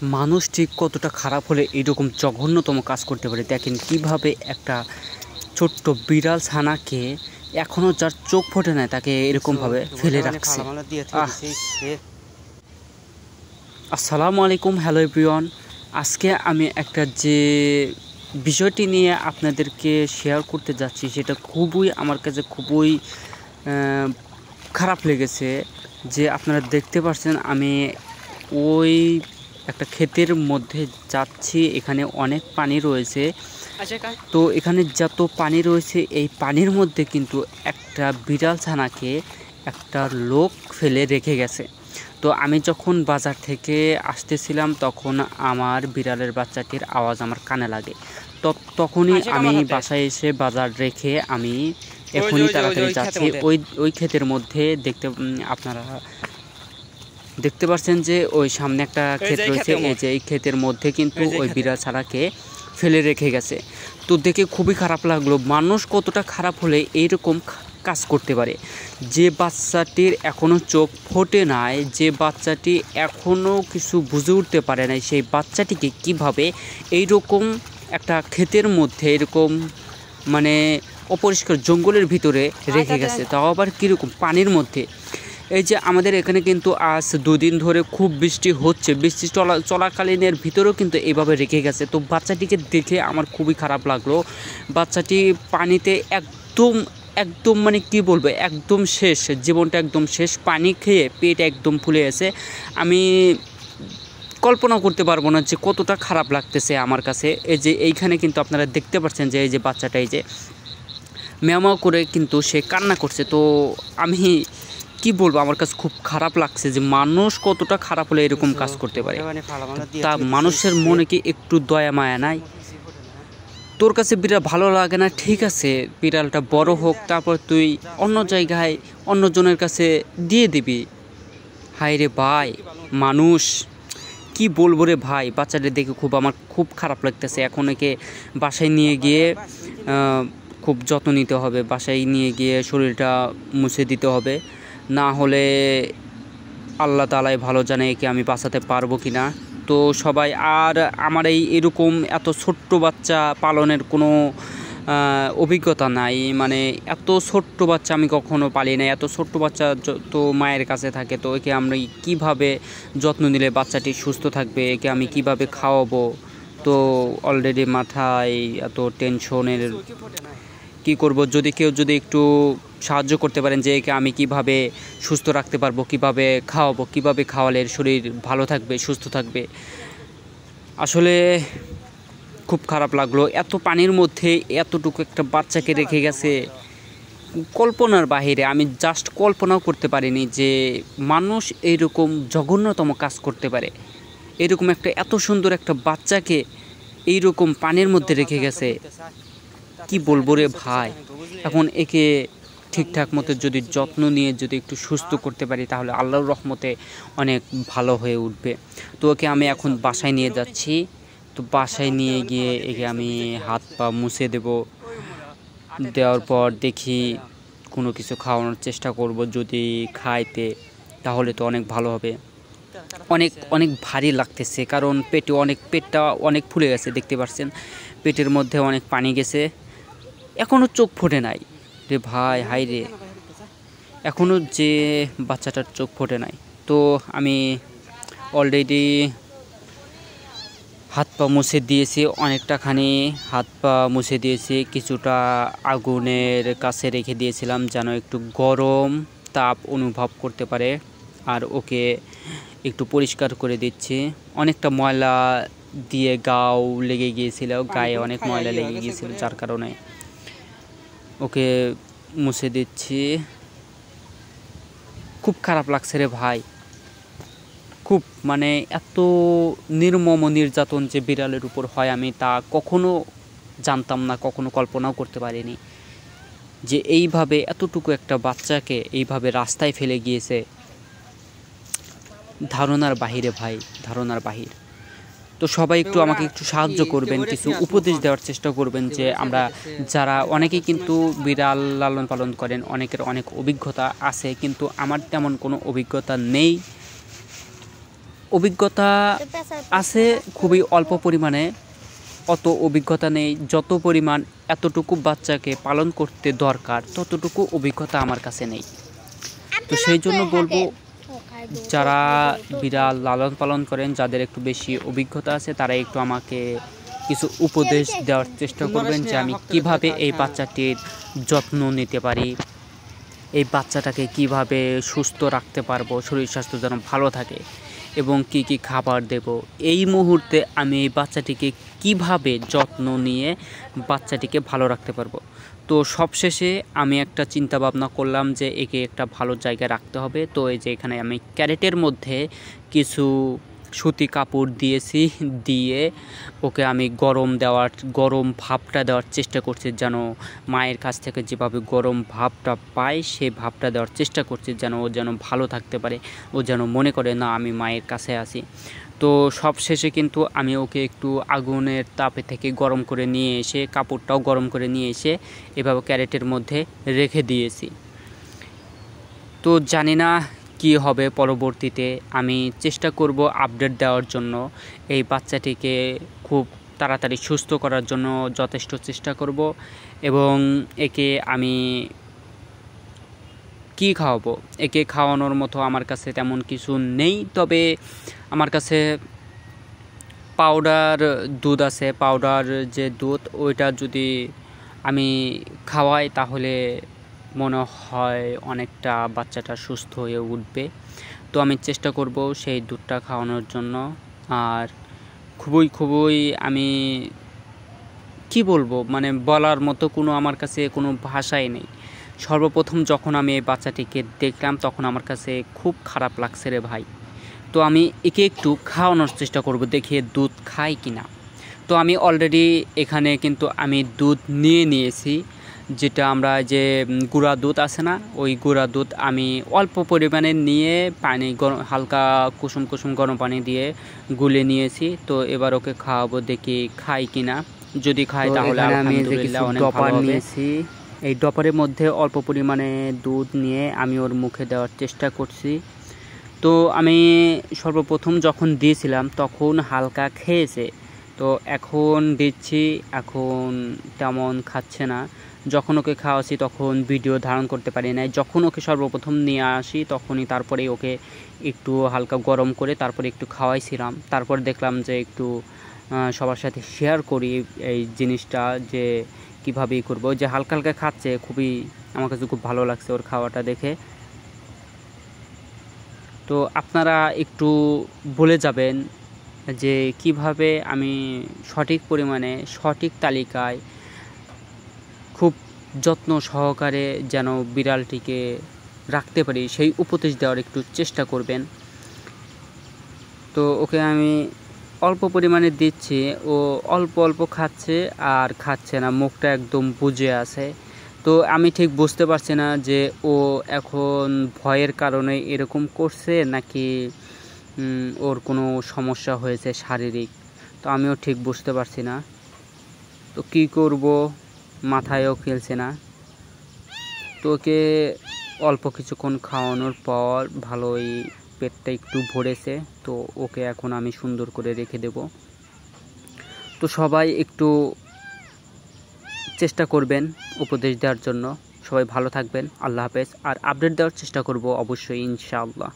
মানুষ ঠিক কতটা খারাপ হলে এইরকম জঘন্যতম কাজ করতে পারে। দেখেন কিভাবে একটা ছোট্ট বিড়াল ছানাকে এখনও যার চোখ ফোটে না তাকে এরকমভাবে ফেলে রাখছে। আসসালামু আলাইকুম, হ্যালো এভরিওয়ান। আজকে আমি একটা যে বিষয়টি নিয়ে আপনাদেরকে শেয়ার করতে যাচ্ছি সেটা আমার কাছে খুবই খারাপ লেগেছে। যে আপনারা দেখতে পাচ্ছেন আমি ওই একটা ক্ষেতের মধ্যে যাচ্ছি, এখানে অনেক পানি রয়েছে। তো এখানে যত পানি রয়েছে এই পানির মধ্যে কিন্তু একটা বিড়াল ছানাকে একটা লোক ফেলে রেখে গেছে। তো আমি যখন বাজার থেকে আসতেছিলাম তখন আমার বিড়ালের বাচ্চাটির আওয়াজ আমার কানে লাগে। তখনই আমি বাসায় এসে বাজার রেখে আমি এখনই তাড়াতাড়ি যাচ্ছি ওই ক্ষেতের মধ্যে। আপনারা দেখতে পাচ্ছেন যে ওই সামনে একটা ক্ষেত রয়েছে, এই যে এই ক্ষেতের মধ্যে কিন্তু ওই বিড়াল ছানাকে ফেলে রেখে গেছে। তো দেখে খুবই খারাপ লাগলো। মানুষ কতটা খারাপ হলে এইরকম কাজ করতে পারে। যে বাচ্চাটির এখনও চোখ ফোটে নাই, যে বাচ্চাটি এখনও কিছু বুঝে উঠতে পারে নাই, সেই বাচ্চাটিকে কিভাবে এইরকম একটা ক্ষেতের মধ্যে এরকম মানে অপরিষ্কার জঙ্গলের ভিতরে রেখে গেছে, তাও আবার কীরকম পানির মধ্যে। এই যে আমাদের এখানে কিন্তু আজ দুদিন ধরে খুব বৃষ্টি হচ্ছে, বৃষ্টি চলাকালীনের ভিতরেও কিন্তু এইভাবে রেখে গেছে। তো বাচ্চাটিকে দেখে আমার খুবই খারাপ লাগলো। বাচ্চাটি পানিতে একদম মানে কি বলবো, একদম শেষ, জীবনটা একদম শেষ। পানি খেয়ে পেট একদম ফুলে গেছে। আমি কল্পনা করতে পারবো না যে কতটা খারাপ লাগতেছে আমার কাছে। এই যে এইখানে কিন্তু আপনারা দেখতে পাচ্ছেন যে এই যে বাচ্চাটা এই যে ম্যাও করে কিন্তু সে কান্না করছে। তো আমি কি বলবো, আমার কাছে খুব খারাপ লাগছে যে মানুষ কতটা খারাপ হলে এরকম কাজ করতে পারে। তা মানুষের মনে কি একটু দয়া মায়া নাই? তোর কাছে বিড়াল ভালো লাগে না, ঠিক আছে, বিড়ালটা বড় হোক, তারপর তুই অন্য জায়গায় অন্যজনের কাছে দিয়ে দিবি। হায় রে ভাই, মানুষ কি বলবো রে ভাই। বাচ্চাদের দেখে আমার খুব খারাপ লাগতেছে। এখন একে বাসায় নিয়ে গিয়ে খুব যত্ন নিতে হবে, বাসায় নিয়ে গিয়ে শরীরটা মুছে দিতে হবে। না হলে আল্লাহ তাআলাই ভালো জানে একে আমি বাঁচাতে পারবো কি না। তো সবাই আর আমার এরকম এত ছোট্ট বাচ্চা পালনের কোনো অভিজ্ঞতা নাই। মানে এত ছোট্ট বাচ্চা আমি কখনো পালি না। এত ছোট্ট বাচ্চা তো মায়ের কাছে থাকে, তো একে আমরা কিভাবে যত্ন নিলে বাচ্চাটি সুস্থ থাকবে, একে আমি কিভাবে খাওয়াবো। তো অলরেডি মাথায় এত টেনশনের, কি করব। কেউ যদি একটু সাহায্য করতে পারেন যে একে আমি কিভাবে সুস্থ রাখতে পারবো, কিভাবে খাওয়াবো, কিভাবে খাওয়ালে শরীর ভালো থাকবে, সুস্থ থাকবে। আসলে খুব খারাপ লাগলো। এত পানির মধ্যে এতটুকু একটা বাচ্চাকে রেখে গেছে, কল্পনার বাহিরে। আমি জাস্ট কল্পনাও করতে পারিনি যে মানুষ এইরকম জঘন্যতম কাজ করতে পারে। এরকম এত সুন্দর একটা বাচ্চাকে এইরকম পানির মধ্যে রেখে গেছে। কি বলবো রে ভাই। এখন একে ঠিকঠাক মতো যদি যত্ন নিয়ে যদি একটু সুস্থ করতে পারি তাহলে আল্লাহর রহমতে অনেক ভালো হয়ে উঠবে। তো ওকে আমি এখন বাসায় নিয়ে যাচ্ছি। তো বাসায় নিয়ে গিয়ে একে আমি হাত পা মুছে দেওয়ার পর দেখি কোনো কিছু খাওয়ানোর চেষ্টা করব। যদি খাইতে তাহলে তো অনেক ভালো হবে। অনেক ভারী লাগতেছে, কারণ পেটটা অনেক ফুলে গেছে, দেখতে পাচ্ছেন পেটের মধ্যে অনেক পানি গেছে। এখনও চোখ ফোটে নাই রে ভাই, হাই রে, এখনও যে বাচ্চাটার চোখ ফোটে নাই। তো আমি অলরেডি হাত পা মুছে দিয়েছি, অনেকটাখানি হাত পা মুছে দিয়েছি। কিছুটা আগুনের কাছে রেখে দিয়েছিলাম যেন একটু গরম তাপ অনুভব করতে পারে। আর ওকে একটু পরিষ্কার করে দিচ্ছি। অনেকটা ময়লা দিয়ে লেগে গিয়েছিল, গায়ে অনেক ময়লা লেগে গিয়েছিল, যার কারণে ওকে মুছে দিচ্ছি। খুব খারাপ লাগছে রে ভাই, খুব মানে এত নির্মম নির্যাতন যে বিড়ালের উপর হয় আমি তা কখনো জানতাম না, কখনো কল্পনাও করতে পারিনি যে এইভাবে এতটুকু একটা বাচ্চাকে এইভাবে রাস্তায় ফেলে গিয়েছে। ধারণার বাহিরে ভাই, ধারণার বাহির। তো সবাই একটু আমাকে একটু সাহায্য করবেন, কিছু উপদেশ দেওয়ার চেষ্টা করবেন যে আমরা যারা অনেকেই কিন্তু বিড়াল লালন পালন করেন, অনেকের অনেক অভিজ্ঞতা আছে, কিন্তু আমার তেমন কোনো অভিজ্ঞতা নেই। অভিজ্ঞতা আছে খুবই অল্প পরিমাণে, অত অভিজ্ঞতা নেই। যত পরিমাণ এতটুকু বাচ্চাকে পালন করতে দরকার ততটুকু অভিজ্ঞতা আমার কাছে নেই। তো সেই জন্য বলবো, যারা বিড়াল লালন পালন করেন, যাদের একটু বেশি অভিজ্ঞতা আছে, তারা একটু আমাকে কিছু উপদেশ দেওয়ার চেষ্টা করবেন যে আমি কিভাবে এই বাচ্চাটির যত্ন নিতে পারি, এই বাচ্চাটাকে কিভাবে সুস্থ রাখতে পারবো, শরীর স্বাস্থ্য যেন ভালো থাকে, এবং কি কি খাবার দেব। এই মুহূর্তে আমি এই বাচ্চাটিকে কিভাবে যত্ন নিয়ে বাচ্চাটিকে ভালো রাখতে পারবো। তো সবশেষে আমি একটা চিন্তা ভাবনা করলাম যে একে একটা ভালো জায়গায় রাখতে হবে। তো এই যে এখানে আমি ক্যারেটের মধ্যে কিছু সুতি কাপড় দিয়েছি, দিয়ে ওকে আমি গরম ভাবটা দেওয়ার চেষ্টা করছি, যেন মায়ের কাছ থেকে যেভাবে গরম ভাবটা পায় সেই ভাবটা দেওয়ার চেষ্টা করছি, যেন ও যেন ভালো থাকতে পারে, ও যেন মনে করে না আমি মায়ের কাছে আছি। তো সব শেষে কিন্তু আমি ওকে একটু আগুনের তাপে থেকে গরম করে নিয়ে এসে, কাপড়টাও গরম করে নিয়ে এসে এভাবে ক্যারেটের মধ্যে রেখে দিয়েছি। তো জানি না কি হবে পরবর্তীতে। আমি চেষ্টা করব আপডেট দেওয়ার জন্য, এই বাচ্চাটিকে খুব তাড়াতাড়ি সুস্থ করার জন্য যথেষ্ট চেষ্টা করব। এবং একে আমি কি খাওয়াবো, একে খাওয়ানোর মতো আমার কাছে তেমন কিছু নেই। তবে আমার কাছে পাউডার দুধ আছে, পাউডার যে দুধ, ওইটা যদি আমি খাওয়াই তাহলে মনে হয় অনেকটা বাচ্চাটা সুস্থ হয়ে উঠবে। তো আমি চেষ্টা করব সেই দুধটা খাওয়ানোর জন্য। আর খুবই আমি কি বলবো, মানে বলার মতো আমার কাছে কোনো ভাষাই নেই। সর্বপ্রথম যখন আমি এই বাচ্চাটিকে দেখলাম তখন আমার কাছে খুব খারাপ লাগছে রে ভাই। তো আমি একে একটু খাওয়ানোর চেষ্টা করব, দেখি দুধ খায় কিনা। তো আমি অলরেডি এখানে কিন্তু আমি দুধ নিয়েছি, যেটা আমরা যে গুঁড়া দুধ আছে না, ওই গুঁড়া দুধ আমি অল্প পরিমাণে নিয়ে পানি হালকা কুসুম গরম পানি দিয়ে গুলে নিয়েছি। তো এবার ওকে খাওয়াবো, দেখি খায় কিনা। যদি খায় তাহলে আলহামদুলিল্লাহ অনেক ভালো হবে। এই ডপারের মধ্যে অল্প পরিমাণে দুধ নিয়ে আমি ওর মুখে দেওয়ার চেষ্টা করছি। তো আমি সর্বপ্রথম যখন দিয়েছিলাম তখন হালকা খেয়েছে, তো এখন দিচ্ছি, এখন তেমন খাচ্ছে না। যখন ওকে খাওয়াছি তখন ভিডিও ধারণ করতে পারি নাই। যখন ওকে সর্বপ্রথম নিয়ে আসি তখনই তারপরে ওকে একটু হালকা গরম করে তারপরে একটু খাওয়াইছিলাম। তারপর দেখলাম যে একটু সবার সাথে শেয়ার করি এই জিনিসটা, যে কীভাবে করব। যে হালকা খাচ্ছে, আমার কাছে খুব ভালো লাগছে ওর খাওয়াটা দেখে। তো আপনারা একটু বলে যাবেন যে কিভাবে আমি সঠিক পরিমাণে, সঠিক তালিকায়, খুব যত্ন সহকারে যেন বিড়ালটিকে রাখতে পারি, সেই উপদেশ দেওয়ার একটু চেষ্টা করবেন। তো ওকে আমি অল্প পরিমাণে দিচ্ছি, ও অল্প খাচ্ছে আর খাচ্ছে না, মুখটা একদম বুজে আছে। তো আমি ঠিক বুঝতে পারছি না যে ও এখন ভয়ের কারণে এরকম করছে নাকি ওর কোনো সমস্যা হয়েছে শারীরিক। তো আমিও ঠিক বুঝতে পারছি না। তো কি করব মাথায়ও খেলছে না। তো ওকে অল্প কিছুক্ষণ খাওয়ানোর পর ভালোই পেটটা একটু ভরেছে। তো ওকে এখন আমি সুন্দর করে রেখে দেব। তো সবাই একটু চেষ্টা করবেন উপদেশ দেওয়ার জন্য। সবাই ভালো থাকবেন, আল্লাহ হাফেজ। আর আপডেট দেওয়ার চেষ্টা করব অবশ্যই, ইনশাআল্লাহ।